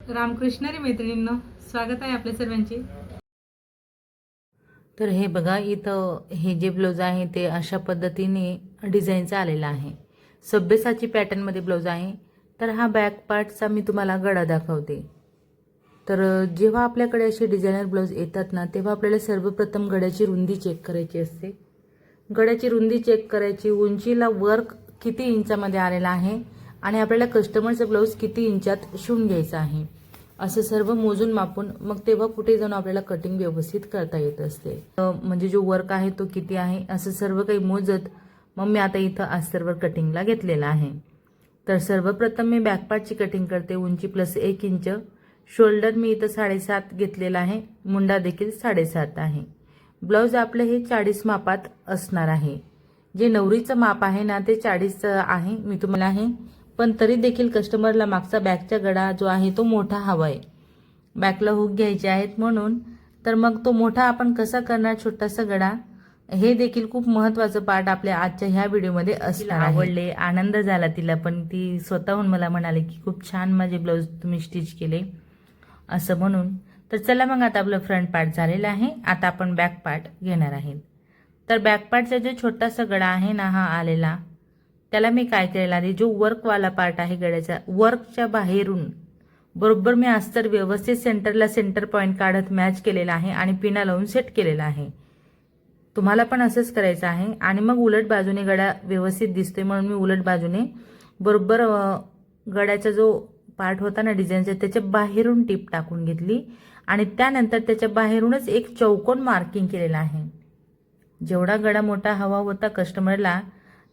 रामकृष्ण रे मैत्रिणींनो, स्वागत आहे आपल्या सर्वांचे। तर हे बघा, इथं हे जे ब्लाऊज आहे ते अशा पद्धतीने डिझाईनचं आलेलं आहे। सब्यसाची पॅटर्नमध्ये ब्लाऊज आहे। तर हा बॅक पार्टचा मी तुम्हाला गळा दाखवते। तर जेव्हा आपल्याकडे असे डिझायनर ब्लाऊज येतात ना, तेव्हा आपल्याला सर्वप्रथम गळ्याची रुंदी चेक करायची असते। गळ्याची रुंदी चेक करायची, उंचीला वर्क किती इंचामध्ये आलेला आहे आणि आपल्याला कस्टमरचं ब्लाऊज किती इंचात शिवून घ्यायचं आहे, असं सर्व मोजून मापून मग तेव्हा कुठे जाऊन आपल्याला कटिंग व्यवस्थित करता येत असते। म्हणजे जो वर्क आहे तो किती आहे असं सर्व काही मोजत मग मी आता इथं अस्तरवर कटिंगला घेतलेला आहे। तर सर्वप्रथम मी बॅक पार्टची कटिंग करते। उंची प्लस 1 इंच, शोल्डर मी इथं 7.5 घेतलेला आहे, मुंडा देखील 7.5 आहे। ब्लाऊज आपलं हे 40 मापात असणार आहे। जे नवरीचं माप आहे ना ते 40 आहे, मी तुम्हाला आहे, पण तरी देखील कस्टमरला मागचा बॅकचा गळा जो आहे तो मोठा हवा आहे, बॅकला हुक घ्यायचे आहेत म्हणून। तर मग तो मोठा आपण कसा करणार छोटासा गळा, हे देखील खूप महत्त्वाचं पार्ट आपल्या आजच्या ह्या व्हिडिओमध्ये असणार आहे। आवडले, आनंद झाला तिला, पण ती स्वतःहून मला म्हणाले की खूप छान माझे ब्लाऊज तुम्ही स्टिच केले असं म्हणून। तर चला मग आता आपलं फ्रंट पार्ट झालेला आहे, आता आपण बॅक पार्ट घेणार आहे। तर बॅक पार्टचा जो छोटासा गळा आहे ना हा आलेला, त्याला मी काय केलेला आहे, जो वर्कवाला पार्ट आहे गळ्याचा, वर्कच्या बाहेरून बरोबर मी अस्तर व्यवस्थित सेंटरला सेंटर पॉईंट काढत मॅच केलेला आहे आणि पिना लावून सेट केलेला आहे। तुम्हाला पण असंच करायचं आहे। आणि मग उलट बाजूने गळा व्यवस्थित दिसतोय म्हणून मी उलट बाजूने बरोबर गळ्याचा जो पार्ट होता ना डिझाईनचा, त्याच्या बाहेरून टीप टाकून घेतली आणि त्यानंतर त्याच्या बाहेरूनच एक चौकोन मार्किंग केलेला आहे। जेवढा गळा मोठा हवा होता कस्टमरला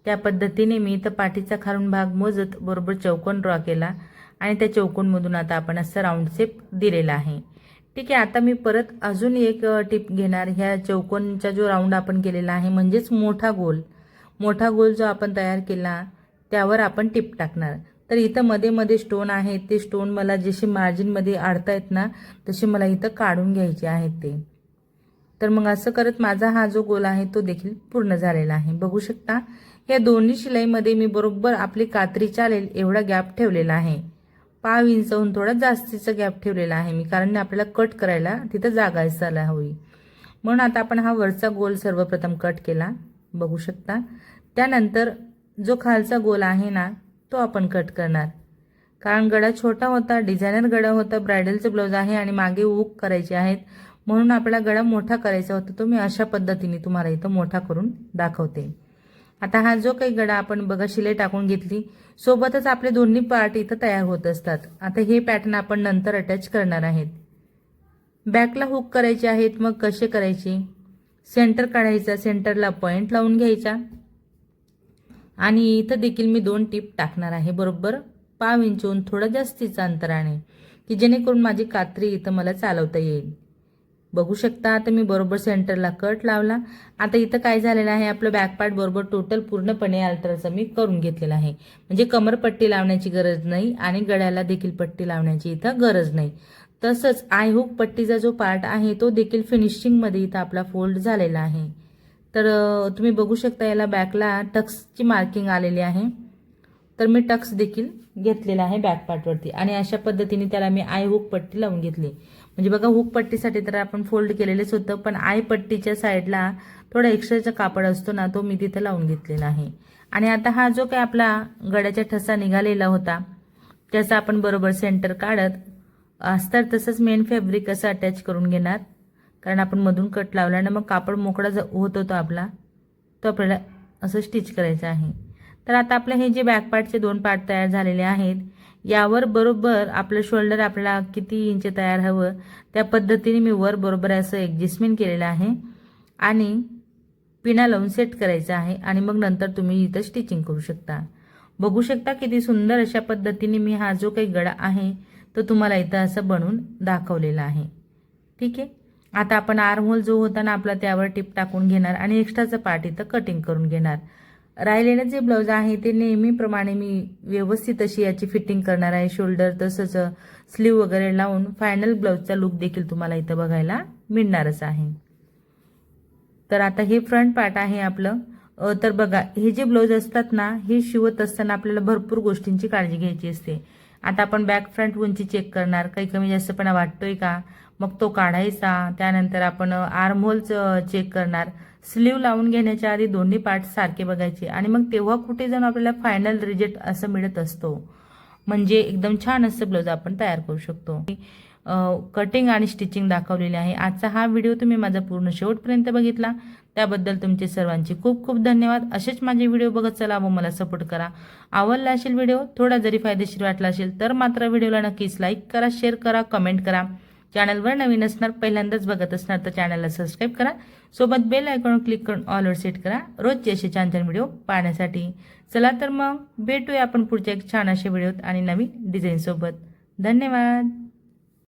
त्या पद्धतीने मी इथं पाठीचा खालून भाग मोजत बरोबर चौकोन ड्रॉ केला आणि त्या चौकोनमधून आता आपण असं राऊंड शेप दिलेला आहे। ठीक आहे, आता मी परत अजून एक टिप घेणार। ह्या चौकोनचा जो राऊंड आपण केलेला आहे म्हणजेच मोठा गोल जो आपण तयार केला त्यावर आपण टिप टाकणार। तर इथं मध्ये मध्ये स्टोन आहेत, ते स्टोन मला जसे मार्जिनमध्ये अडतायत ना तसे मला इथं काढून घ्यायचे आहेत ते। तर मग असं करत माझा हा जो गोल आहे तो देखील पूर्ण झालेला आहे। बघू शकता या दोन्ही शिलाईमध्ये मी बरोबर आपली कात्री चालेल एवढा गॅप ठेवलेला आहे। 5 इंचहून थोडा जास्तीचा गॅप ठेवलेला आहे मी, कारण आपल्याला कट करायला तिथं जागा असायला हवी म्हणून। आता आपण हा वरचा गोल सर्वप्रथम कट केला, बघू शकता। त्यानंतर जो खालचा गोल आहे ना तो आपण कट करणार, कारण गळा छोटा होता, डिझायनर गळा होता, ब्रायडलचं ब्लाऊज आहे आणि मागे हुक करायचे आहेत म्हणून आपला गळा मोठा करायचा होता। तो मी अशा पद्धतीने तुम्हाला इथं मोठा करून दाखवते। आता हा जो काही गळा आपण बघा शिलाई टाकून घेतली, सोबतच आपले दोन्ही पार्ट इथं तयार होत असतात। आता हे पॅटर्न आपण नंतर अटॅच करणार आहेत। बॅकला हुक करायचे आहेत, मग कसे करायचे, सेंटर काढायचा, सेंटरला पॉइंट लावून घ्यायचा आणि इथं देखील मी 2 टिप टाकणार आहे बरोबर 5 इंचहून थोडा जास्तीचा अंतराने, की जेणेकरून माझी कात्री इथं मला चालवता येईल। बघू शकता आता मी बरोबर सेंटरला कट लावला। आता इथं काय झालेलं आहे, आपलं बॅक पार्ट बरोबर टोटल पूर्णपणे अल्टरचा मी करून घेतलेला आहे, म्हणजे कमरपट्टी लावण्याची गरज नाही आणि गळ्याला देखील पट्टी लावण्याची इथं गरज नाही। तसंच आय हुक पट्टीचा जो पार्ट आहे तो देखील फिनिशिंगमध्ये इथं आपला फोल्ड झालेला आहे। तर तुम्ही बघू शकता याला बॅकला टक्सची मार्किंग आलेली आहे, तर मी टक्स देखील घेतलेला आहे बॅक पार्टवरती आणि अशा पद्धतीने त्याला मी आय हुक पट्टी लावून घेतली। म्हणजे बघा हुक पट्टीसाठी तर आपण फोल्ड केलेलेच होतं, पण आय पट्टीच्या साईडला थोडा एक्स्ट्राचा कापड असतो ना तो मी तिथे लावून घेतलेला आहे। आणि आता हा जो काही आपला गळ्याचा ठसा निघालेला होता त्याचा आपण बरोबर सेंटर काढत अस्तर तसंच मेन फॅब्रिक असं अटॅच करून घेणार, कारण आपण मधून कट लावल्यानं मग कापड मोकळा होत होता आपला, तो आपल्याला असं स्टिच करायचं आहे। तर आता आपले हे जे बॅक पार्टचे 2 पार्ट तयार झालेले आहेत, यावर बरोबर आपलं शोल्डर आपल्याला किती इंच तयार हवं त्या पद्धतीने मी वर बरोबर असं ॲडजस्टमेंट केलेलं आहे आणि पिना लावून सेट करायचं आहे आणि मग नंतर तुम्ही इथं स्टिचिंग करू शकता। बघू शकता किती सुंदर अशा पद्धतीने मी हा जो काही गळा आहे तो तुम्हाला इथं असं बनवून दाखवलेला आहे। ठीक आहे, आता आपण आर्म होल जो होता ना आपला त्यावर टिप टाकून घेणार आणि एक्स्ट्राचा पार्ट इथं कटिंग करून घेणार। राहिलेलं जे ब्लाऊज आहे ते नेहमीप्रमाणे मी व्यवस्थित अशी याची फिटिंग करणार आहे, शोल्डर तसंच स्लीव वगैरे लावून फायनल ब्लाऊजचा लुक देखील तुम्हाला इथं बघायला मिळणारच आहे। तर आता हे फ्रंट पार्ट आहे आपलं। तर बघा हे जे ब्लाऊज असतात ना हे शिवत असताना आपल्याला भरपूर गोष्टींची काळजी घ्यायची असते आता आपण बॅक फ्रंट उंची चेक करणार, काही कमी जास्तपणा वाटतोय का, मग तो काढायचा. त्यानंतर आपण आर्म होल चेक करणार. स्लीव लावून घेण्याच्या आधी दोन्ही पार्ट सारखे बघायचे आणि मग तेव्हा कुठे जाऊन आपल्याला फायनल रिजल्ट असं मिळत असतो. म्हणजे एकदम छान असं ब्लाऊज आपण तयार करू शकतो. कटिंग आणि स्टिचिंग दाखवलेली आहे. आजचा हा व्हिडिओ तुम्ही माझा पूर्ण शेवटपर्यंत बघितला त्याबद्दल तुमचे सर्वांचे खूप खूप धन्यवाद. असेच माझे व्हिडिओ बघत चला व मला सपोर्ट करा. आवडला असेल व्हिडिओ, थोडा जरी फायदेशीर वाटला असेल तर मात्र व्हिडिओला नक्कीच लाईक करा, शेअर करा, कमेंट करा. चॅनलवर नवीन असणार, पहिल्यांदाच बघत असणार तर चॅनलला सबस्क्राईब करा. सोबत बेल आयकॉन क्लिक करून ऑलवर सेट करा रोजचे असे छान छान व्हिडिओ पाहण्यासाठी. चला तर मग भेटूया आपण पुढच्या एक छान अशा व्हिडिओत आणि नवीन डिझाईनसोबत. धन्यवाद.